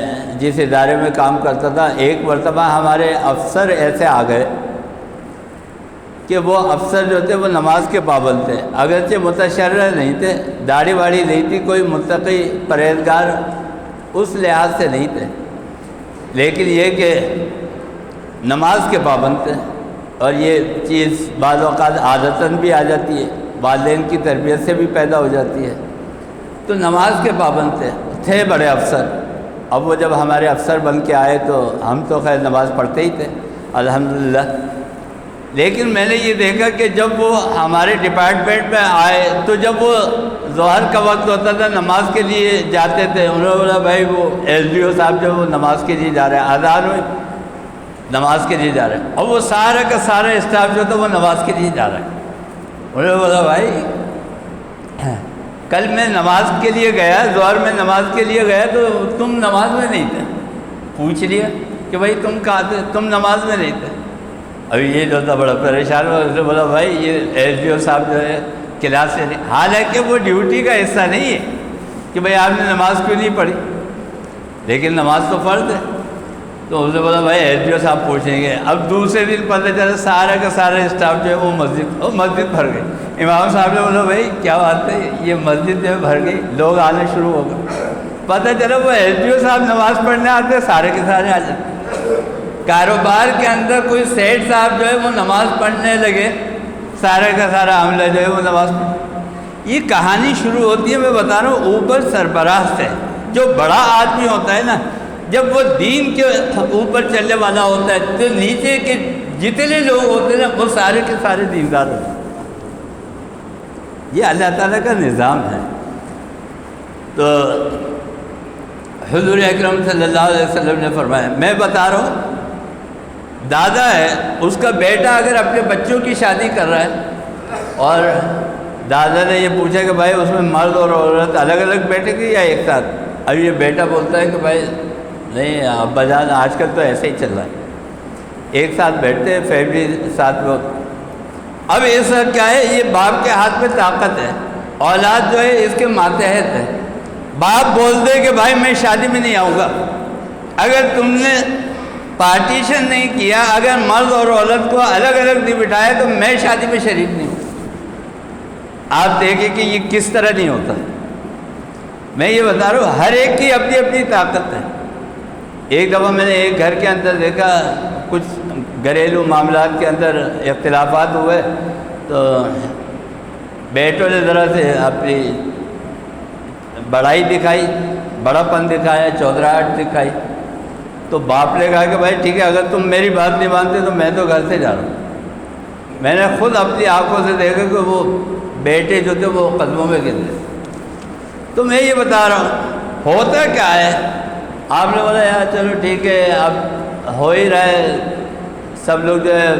جس ادارے میں کام کرتا تھا، ایک مرتبہ ہمارے افسر ایسے آ گئے کہ وہ افسر جو تھے وہ نماز کے پابند تھے، اگرچہ متشرع نہیں تھے، داڑھی واڑی نہیں تھی، کوئی متقی پرہیزگار اس لحاظ سے نہیں تھے، لیکن یہ کہ نماز کے پابند تھے۔ اور یہ چیز بعض اوقات عادتاً بھی آ جاتی ہے، والدین کی تربیت سے بھی پیدا ہو جاتی ہے، تو نماز کے پابند تھے بڑے افسر۔ اب وہ جب ہمارے افسر بن کے آئے تو ہم تو خیر نماز پڑھتے ہی تھے الحمدللہ، لیکن میں نے یہ دیکھا کہ جب وہ ہمارے ڈپارٹمنٹ میں آئے تو جب وہ ظہر کا وقت ہوتا تھا نماز کے لیے جاتے تھے، انہوں نے بولا بھائی وہ ایس ڈی او صاحب جو وہ نماز کے لیے جا رہے ہیں، اذان ہوئی نماز کے لیے جا رہے ہیں، اور وہ سارا کا سارا اسٹاف جو تھا وہ نماز کے لیے جا رہا ہے۔ انہوں نے بولا بھائی کل میں نماز کے لیے گیا، ظہر میں نماز کے لیے گیا تو تم نماز میں نہیں تھے، پوچھ لیا کہ بھائی تم کہاں تھے، تم نماز میں نہیں تھے۔ ابھی یہ جو تھا بڑا پریشان ہوا، اس نے بولا بھائی یہ ایس ڈی او صاحب جو ہے کلاس سے نہیں، حالانکہ وہ ڈیوٹی کا حصہ نہیں ہے کہ بھائی آپ نے نماز کیوں نہیں پڑھی، لیکن نماز تو فرض ہے۔ تو اس نے بولا بھائی ایس ڈی او صاحب پوچھیں گے۔ اب دوسرے دن پتہ چلا سارا کا سارا اسٹاف جو ہے وہ مسجد بھر گئی۔ امام صاحب نے بولا بھائی کیا بات ہے، یہ مسجد جو ہے بھر گئی، لوگ آنا شروع ہو گئے۔ پتہ چلا وہ ایس ڈی او صاحب نماز پڑھنے آتے، سارے کے سارے آ جاتے۔ کاروبار کے اندر کوئی سیٹ صاحب جو ہے وہ نماز پڑھنے لگے، سارے کا سارا عملہ جو ہے وہ نماز پڑھ۔ یہ کہانی شروع ہوتی ہے، میں بتا رہا ہوں، اوپر سربراہ سے، جو بڑا آدمی ہوتا ہے نا، جب وہ دین کے اوپر چلنے والا ہوتا ہے تو نیچے کے جتنے لوگ ہوتے ہیں وہ سارے کے سارے دیندار ہوتے ہیں۔ یہ اللہ تعالیٰ کا نظام ہے۔ تو حضور اکرم صلی اللہ علیہ وسلم نے فرمایا، میں بتا رہا ہوں، دادا ہے، اس کا بیٹا اگر اپنے بچوں کی شادی کر رہا ہے اور دادا نے یہ پوچھا کہ بھائی اس میں مرد اور عورت الگ الگ بیٹھے گی یا ایک ساتھ، اب یہ بیٹا بولتا ہے کہ بھائی نہیں ابا جان آج کل تو ایسے ہی چل رہا ہے، ایک ساتھ بیٹھتے ہیں فیملی ساتھ میں۔ اب ایسا کیا ہے، یہ باپ کے ہاتھ میں طاقت ہے، اولاد جو ہے اس کے ماتحت ہے۔ باپ بول دے کہ بھائی میں شادی میں نہیں آؤں گا، اگر تم نے پارٹیشن نہیں کیا، اگر مرد اور عورت کو الگ الگ نہیں بٹھایا تو میں شادی میں شریک نہیں ہوں۔ آپ دیکھیں کہ یہ کس طرح نہیں ہوتا۔ میں یہ بتا رہا ہوں، ہر ایک کی اپنی اپنی طاقت ہے۔ ایک دفعہ میں نے ایک گھر کے اندر دیکھا، کچھ گھریلو معاملات کے اندر اختلافات ہوئے تو بیٹوں نے ذرا سے اپنی بڑائی دکھائی بڑا پن دکھایا، چودراہٹ دکھائی، تو باپ نے کہا کہ بھائی ٹھیک ہے، اگر تم میری بات نہیں مانتے تو میں تو گھر سے جا رہا ہوں۔ میں نے خود اپنی آنکھوں سے دیکھا کہ وہ بیٹے جو تھے وہ قدموں میں گر گئے۔ تو میں یہ بتا رہا ہوں ہوتا کیا ہے۔ آپ نے بولا یار چلو ٹھیک ہے، اب ہو ہی رہا ہے، سب لوگ جو ہے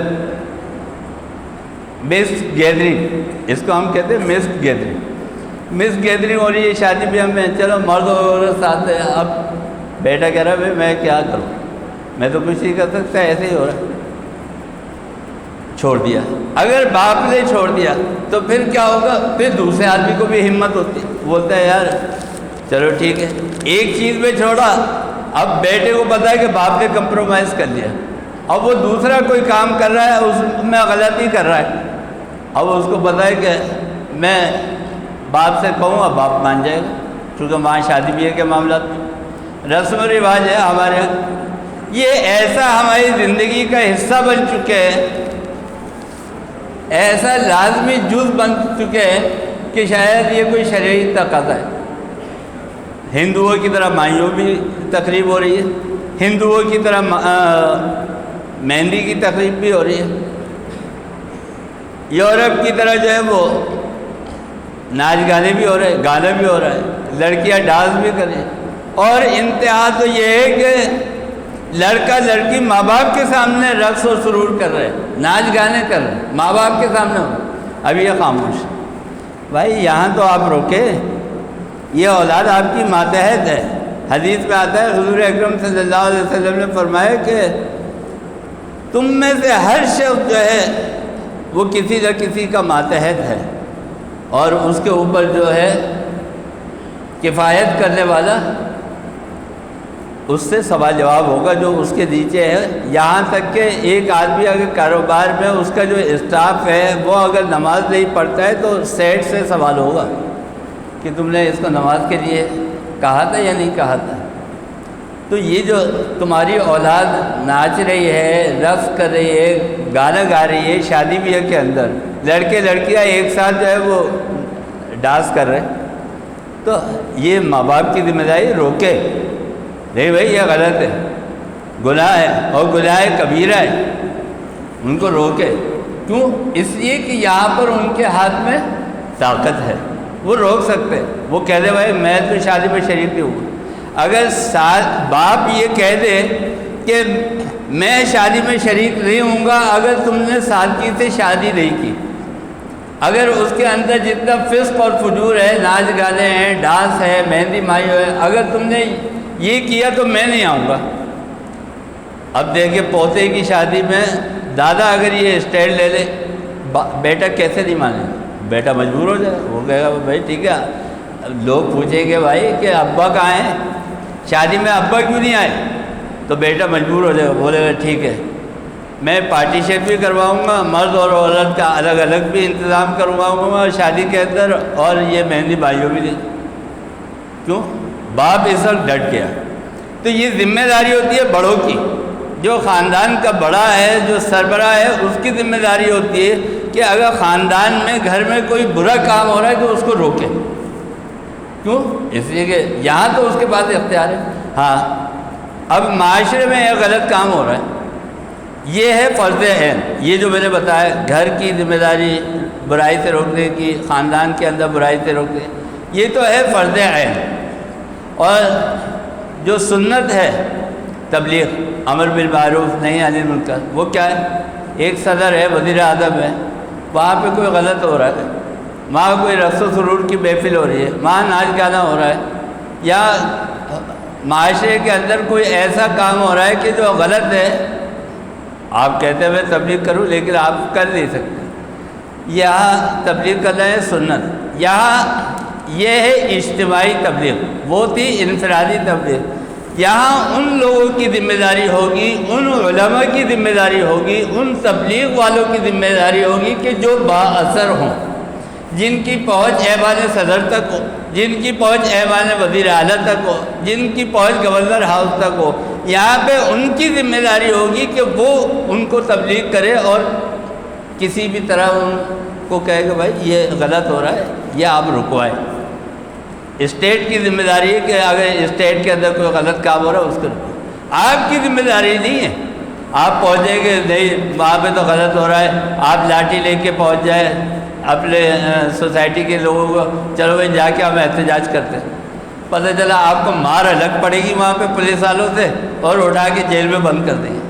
مسڈ گیدرنگ، اس کو ہم کہتے ہیں مسڈ گیدرنگ ہو رہی ہے شادی بیاہ میں، چلو مرد اور ساتھ ہے۔ اب بیٹا کہہ رہا ہے میں کیا کروں، میں تو کچھ نہیں کر سکتا، ایسے ہی ہو رہا ہے، چھوڑ دیا۔ اگر باپ نے چھوڑ دیا تو پھر کیا ہوگا، پھر دوسرے آدمی کو بھی ہمت ہوتی ہے، بولتا ہے یار چلو ٹھیک ہے، ایک چیز میں چھوڑا، اب بیٹے کو پتا ہے کہ باپ نے کمپرومائز کر لیا، اب وہ دوسرا کوئی کام کر رہا ہے، اس میں غلطی کر رہا ہے، اب اس کو پتا ہے کہ میں باپ سے کہوں گا باپ مان جائے گا، کیونکہ وہاں شادی بیاہ کے معاملات میں رسم و رواج ہے ہمارے یہاں، یہ ایسا ہماری زندگی کا حصہ بن چکے ہیں، ایسا لازمی جز بن چکے ہیں کہ شاید یہ کوئی شرعی تقاضا ہے۔ ہندوؤں کی طرح مائیوں بھی تقریب ہو رہی ہے، ہندوؤں کی طرح مہندی کی تقریب بھی ہو رہی ہے، یورپ کی طرح جو ہے وہ ناچ گانے بھی ہو رہے ہیں، گانا بھی ہو رہا ہے، لڑکیاں ڈانس بھی کر رہی ہیں، اور انتہا تو یہ ہے کہ لڑکا لڑکی ماں باپ کے سامنے رقص و سرور کر رہے ہیں، ناچ گانے کر رہے ہیں ماں باپ کے سامنے، اب یہ خاموش۔ بھائی یہاں تو آپ روکے، یہ اولاد آپ کی ماتحت ہے۔ حدیث میں آتا ہے حضور اکرم صلی اللہ علیہ وسلم نے فرمایا کہ تم میں سے ہر شخص جو ہے وہ کسی نہ کسی کا ماتحت ہے، اور اس کے اوپر جو ہے کفایت کرنے والا اس سے سوال جواب ہوگا جو اس کے نیچے ہے۔ یہاں تک کہ ایک آدمی اگر کاروبار میں اس کا جو اسٹاف ہے وہ اگر نماز نہیں پڑھتا ہے تو سیٹ سے سوال ہوگا کہ تم نے اس کو نماز کے لیے کہا تھا یا نہیں کہا تھا۔ تو یہ جو تمہاری اولاد ناچ رہی ہے، رقص کر رہی ہے، گانا گا رہی ہے شادی بیاہ کے اندر، لڑکے لڑکیاں ایک ساتھ جو ہے وہ ڈانس کر رہے ہیں، تو یہ ماں باپ کی ذمہ داری روکے، نہیں بھائی یہ غلط ہے، گناہ ہے، اور گناہ کبیرہ ہے، ان کو روکے۔ کیوں؟ اس لیے کہ یہاں پر ان کے ہاتھ میں طاقت ہے، وہ روک سکتے، وہ کہہ دے بھائی میں تو شادی میں شریک نہیں ہوں۔ اگر باپ یہ کہہ دے کہ میں شادی میں شریک نہیں ہوں گا اگر تم نے سادگی سے شادی نہیں کی، اگر اس کے اندر جتنا فسق اور فجور ہے، ناچ گانے ہیں، ڈانس ہے، مہندی مائی ہے، اگر تم نے یہ کیا تو میں نہیں آؤں گا۔ اب دیکھیں پوتے کی شادی میں دادا اگر یہ اسٹینڈ لے لے، بیٹا کیسے نہیں مانے؟ بیٹا مجبور ہو جائے، وہ کہے گا بھائی ٹھیک ہے، لوگ پوچھیں گے بھائی کہ ابا کہاں ہیں، شادی میں ابا کیوں نہیں آئے، تو بیٹا مجبور ہو جائے گا، بولے گا ٹھیک ہے میں پارٹیشن بھی کرواؤں گا، مرد اور عورت کا الگ الگ بھی انتظام کرواؤں گا شادی کے اندر، اور یہ مہندی بھائیوں بھی دیں۔ کیوں؟ باپ اس وقت ڈٹ گیا۔ تو یہ ذمہ داری ہوتی ہے بڑوں کی، جو خاندان کا بڑا ہے، جو سربراہ ہے، اس کی ذمہ داری ہوتی ہے کہ اگر خاندان میں گھر میں کوئی برا کام ہو رہا ہے تو اس کو روکے۔ کیوں؟ اس لیے کہ یہاں تو اس کے پاس اختیار ہے۔ ہاں اب معاشرے میں ایک غلط کام ہو رہا ہے، یہ ہے فرض عین، یہ جو میں نے بتایا گھر کی ذمہ داری برائی سے روکنے کی، خاندان کے اندر برائی سے روکنے، یہ تو ہے فرض عین۔ اور جو سنت ہے تبلیغ، امر بالمعروف نہی عن المنکر، وہ کیا ہے؟ ایک صدر ہے، وزیر اعظم ہے، وہاں پہ کوئی غلط ہو رہا ہے، وہاں کوئی رقص و سرور کی محفل ہو رہی ہے، وہاں ناچ گانا ہو رہا ہے، یا معاشرے کے اندر کوئی ایسا کام ہو رہا ہے کہ جو غلط ہے، آپ کہتے ہیں میں تبلیغ کروں لیکن آپ کر نہیں سکتے، یہاں تبلیغ کرنا ہے سنت، یہاں یہ ہے اجتماعی تبلیغ، وہ تھی انفرادی تبلیغ۔ یہاں ان لوگوں کی ذمہ داری ہوگی، ان علماء کی ذمہ داری ہوگی، ان تبلیغ والوں کی ذمہ داری ہوگی کہ جو با اثر ہوں، جن کی پہنچ ایوان صدر تک ہو، جن کی پہنچ ایوان وزیر اعلیٰ تک ہو، جن کی پہنچ گورنر ہاؤس تک ہو، یہاں پہ ان کی ذمہ داری ہوگی کہ وہ ان کو تبلیغ کرے اور کسی بھی طرح ان کو کہے کہ بھائی یہ غلط ہو رہا ہے، یہ آپ رکوائیں۔ اسٹیٹ کی ذمہ داری ہے کہ اگر اسٹیٹ کے اندر کوئی غلط کام ہو رہا ہے اس کو آپ کی ذمہ داری نہیں ہے. آپ پہنچیں گے نہیں وہاں پہ تو غلط ہو رہا ہے، آپ لاٹھی لے کے پہنچ جائیں اپنے سوسائٹی کے لوگوں کو، چلو بھائی جا کے ہم احتجاج کرتے ہیں، پتہ چلا آپ کو مار الگ پڑے گی وہاں پہ پولیس والوں سے اور اٹھا کے جیل میں بند کر دیں گے.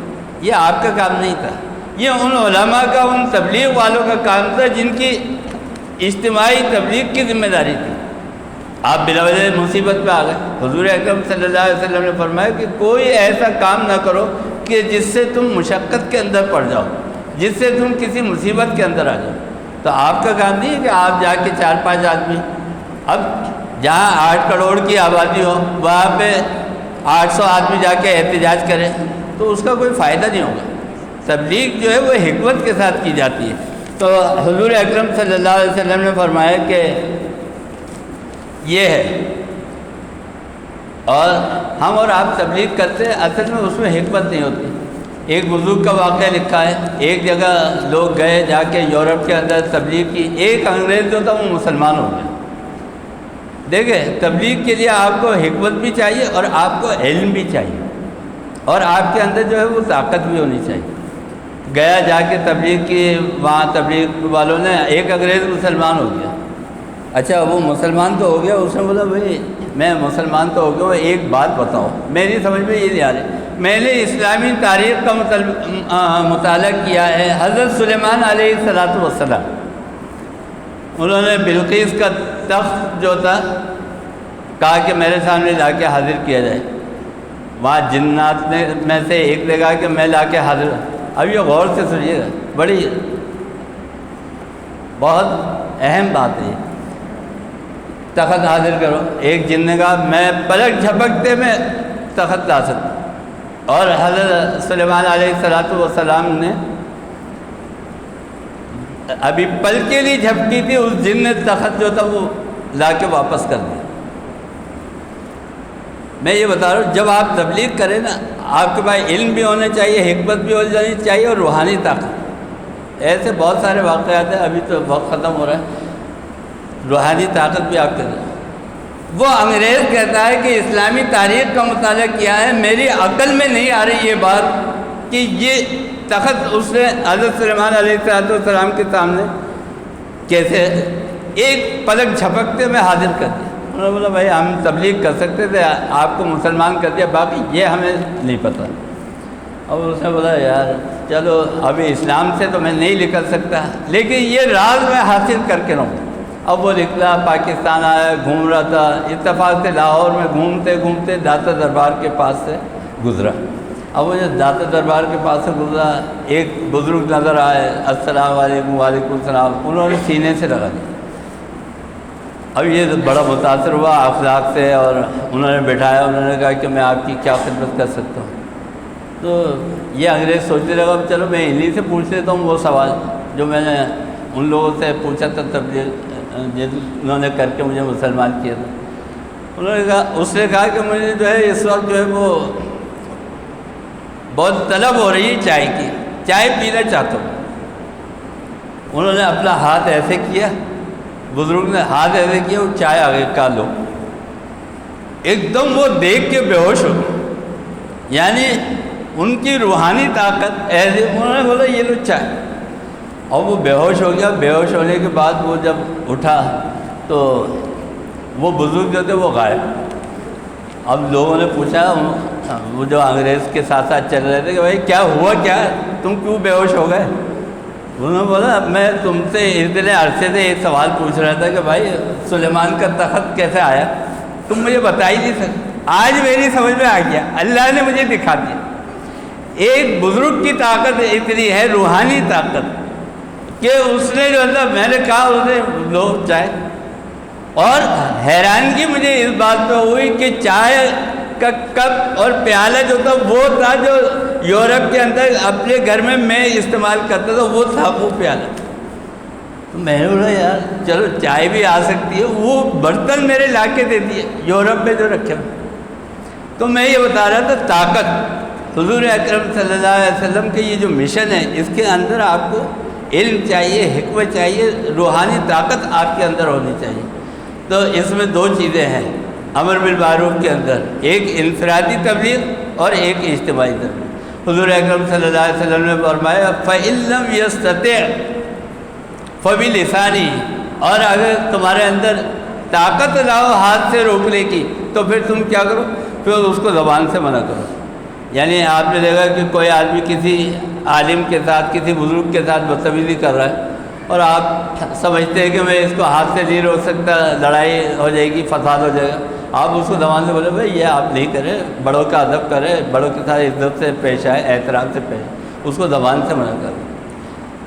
یہ آپ کا کام نہیں تھا، یہ ان علماء کا، ان تبلیغ والوں کا کام تھا جن کی اجتماعی تبلیغ کی ذمہ داری تھی. آپ بلا وجہ مصیبت پہ آ گئے. حضور اکرم صلی اللہ علیہ وسلم نے فرمایا کہ کوئی ایسا کام نہ کرو کہ جس سے تم مشقت کے اندر پڑ جاؤ، جس سے تم کسی مصیبت کے اندر آ جاؤ. تو آپ کا کام نہیں ہے کہ آپ جا کے 4-5 آدمی، اب جہاں 8 کروڑ کی آبادی ہو وہاں پہ 800 آدمی جا کے احتجاج کریں تو اس کا کوئی فائدہ نہیں ہوگا. تبلیغ جو ہے وہ حکمت کے ساتھ کی جاتی ہے. تو حضور اکرم صلی اللہ علیہ وسلم نے فرمایا کہ یہ ہے، اور ہم اور آپ تبلیغ کرتے ہیں، اصل میں اس میں حکمت نہیں ہوتی. ایک بزرگ کا واقعہ لکھا ہے، ایک جگہ لوگ گئے جا کے یورپ کے اندر تبلیغ کی، ایک انگریز جو تھا وہ مسلمان ہو گیا. دیکھیں تبلیغ کے لیے آپ کو حکمت بھی چاہیے اور آپ کو علم بھی چاہیے اور آپ کے اندر جو ہے وہ طاقت بھی ہونی چاہیے. گیا جا کے تبلیغ کی، وہاں تبلیغ والوں نے، ایک انگریز مسلمان ہو گیا. اچھا وہ مسلمان تو ہو گیا، اس نے بولا بھائی میں مسلمان تو ہو گیا، ایک بات بتاؤ، میری سمجھ میں یہ نہیں آ رہی. میں نے اسلامی تاریخ کا مطالعہ کیا ہے. حضرت سلیمان علیہ السلام انہوں نے بلقیس کا تخت جو تھا کہا کہ میرے سامنے لا کے حاضر کیا جائے. وہاں جنات نے میں سے ایک نے کہا کہ میں لا کے حاضر. اب یہ غور سے سنیے گا، بڑی بہت اہم بات ہے. تخت حاضر کرو. ایک جن نے کہا میں پلک جھپکتے میں تخت لا سکتا. اور حضرت سلیمان علیہ السلام نے ابھی پلکیں نہیں جھپکی تھی، اس جن نے تخت جو تھا وہ لا کے واپس کر دیا. میں یہ بتا رہا ہوں جب آپ تبلیغ کریں نا، آپ کے پاس علم بھی ہونا چاہیے، حکمت بھی ہونی چاہیے اور روحانی طاقت. ایسے بہت سارے واقعات ہیں، ابھی تو وقت ختم ہو رہا ہے. روحانی طاقت بھی آپ کے لئے. وہ انگریز کہتا ہے کہ اسلامی تاریخ کا مطالعہ کیا ہے، میری عقل میں نہیں آ رہی یہ بات کہ یہ تخت اس نے حضرت سلیمان علیہ السلام کے سامنے کیسے ایک پلک جھپکتے میں حاضر کر دیا. انہوں نے بولا بھائی ہم تبلیغ کر سکتے تھے، آپ کو مسلمان کر دیا، باقی یہ ہمیں نہیں پتہ. اور اس نے بولا یار چلو ابھی اسلام سے تو میں نہیں نکل سکتا، لیکن یہ راز میں حاصل کر کے رہوں. اب وہ نکلا، پاکستان آیا، گھوم رہا تھا، اتفاق سے لاہور میں گھومتے گھومتے داتا دربار کے پاس سے گزرا. اب وہ جب داتا دربار کے پاس سے گزرا، ایک بزرگ نظر آئے، السلام علیکم. وعلیکم السلام. انہوں نے سینے سے لگا دیا. اب یہ بڑا متاثر ہوا اخلاق سے اور انہوں نے بٹھایا. انہوں نے کہا کہ میں آپ کی کیا خدمت کر سکتا ہوں. تو یہ انگریز سوچنے لگا چلو میں انہیں سے پوچھ لیتا ہوں وہ سوال جو میں نے ان لوگوں سے پوچھا تھا تبلیغ انہوں نے کر کے مجھے مسلمان کیا تھا. انہوں نے کہا، اس نے کہا کہ مجھے جو ہے اس وقت جو ہے وہ بہت طلب ہو رہی ہے چائے کی، چائے پینا چاہتا ہوں. انہوں نے اپنا ہاتھ ایسے کیا، بزرگ نے ہاتھ ایسے کیا، وہ چائے آگے کا لو. ایک دم وہ دیکھ کے بے ہوش ہو گئے. یعنی ان کی روحانی طاقت ایسے. انہوں نے بولا یہ لو چائے، اور وہ بے ہوش ہو گیا. بے ہوش ہونے کے بعد وہ جب اٹھا تو وہ بزرگ جو تھے وہ غائب. اب لوگوں نے پوچھا، وہ جو انگریز کے ساتھ ساتھ چل رہے تھے کہ بھائی کیا ہوا، کیا تم کیوں بے ہوش ہو گئے؟ انہوں نے بولا میں تم سے اتنے عرصے سے ایک سوال پوچھ رہا تھا کہ بھائی سلیمان کا تخت کیسے آیا، تم مجھے بتا ہی نہیں سکتے. آج میری سمجھ میں آ گیا، اللہ نے مجھے دکھا دیا. ایک بزرگ کی طاقت اتنی ہے، روحانی طاقت، کہ اس نے جو ہے میں نے کہا اسے لو چائے. اور حیرانگی مجھے اس بات پہ ہوئی کہ چائے کا کپ اور پیالہ جو تھا وہ تھا جو یورپ کے اندر اپنے گھر میں استعمال کرتا تھا، وہ تھا وہ پیالہ. تو میں نے بولا یار چلو چائے بھی آ سکتی ہے. وہ برتن میرے لا کے دے دیے یورپ میں جو رکھے ہوئے. تو میں یہ بتا رہا تھا طاقت حضور اکرم صلی اللہ علیہ وسلم کے یہ جو مشن ہے اس کے اندر آپ کو علم چاہیے، حکمت چاہیے، روحانی طاقت آپ کے اندر ہونی چاہیے. تو تو اس میں دو چیزیں ہیں امر بالمعروف کے اندر، ایک انفرادی تبلیغ اور ایک اجتماعی تبلیغ۔ حضور اکرم صلی اللہ علیہ وسلم نے فرمایا فَإِن لَّمْ يَسْتَطِعْ فَبِلِسَانِهِ، اور اگر تمہارے اندر طاقت نہ ہو ہاتھ سے روکنے کی تو پھر تم کیا کرو، پھر اس کو زبان سے منع کرو۔ یعنی آپ نے دیکھا کہ کوئی آدمی کسی عالم کے ساتھ، کسی بزرگ کے ساتھ بدتمیزی کر رہا ہے اور آپ سمجھتے ہیں کہ میں اس کو ہاتھ سے نہیں روک سکتا، لڑائی ہو جائے گی، فساد ہو جائے گا، آپ اس کو زبان سے بولے بھائی یہ آپ نہیں کریں، بڑوں کا ادب کریں، بڑوں کے ساتھ عزت سے پیش آئے، احترام سے پیش آئے، اس کو زبان سے منع کریں۔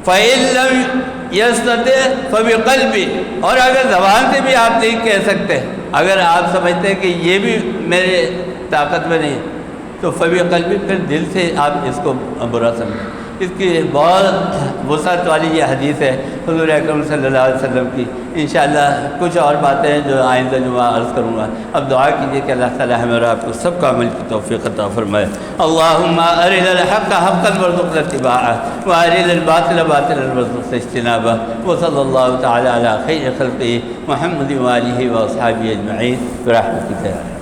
فَإِن لَّمْ يَسْتَطِعْ فَبِقَلْبِهِ، اور اگر زبان سے بھی آپ نہیں کہہ سکتے، اگر آپ سمجھتے ہیں کہ یہ بھی میرے طاقت میں نہیں تو فَبِقَلْبِهِ، پھر دل سے آپ اس کو برا سمجھیں۔ اس کی بہت وسعت والی یہ حدیث ہے حضور اکرم صلی اللہ علیہ وسلم کی۔ انشاءاللہ کچھ اور باتیں ہیں جو آئندہ جمعہ عرض کروں گا۔ اب دعا کیجیے کہ اللہ تعالی ہمیں اور آپ کو سب کا عمل کی توفیق عطا فرمائے۔ اللہم ارنا الحق حقا وارزقنا اتباعہ وارنا الباطل باطلا وارزقنا اجتنابہ، وصلی اللہ تعالی علی خیر خلقہ محمد وآلہ واصحابہ اجمعین برحمتک۔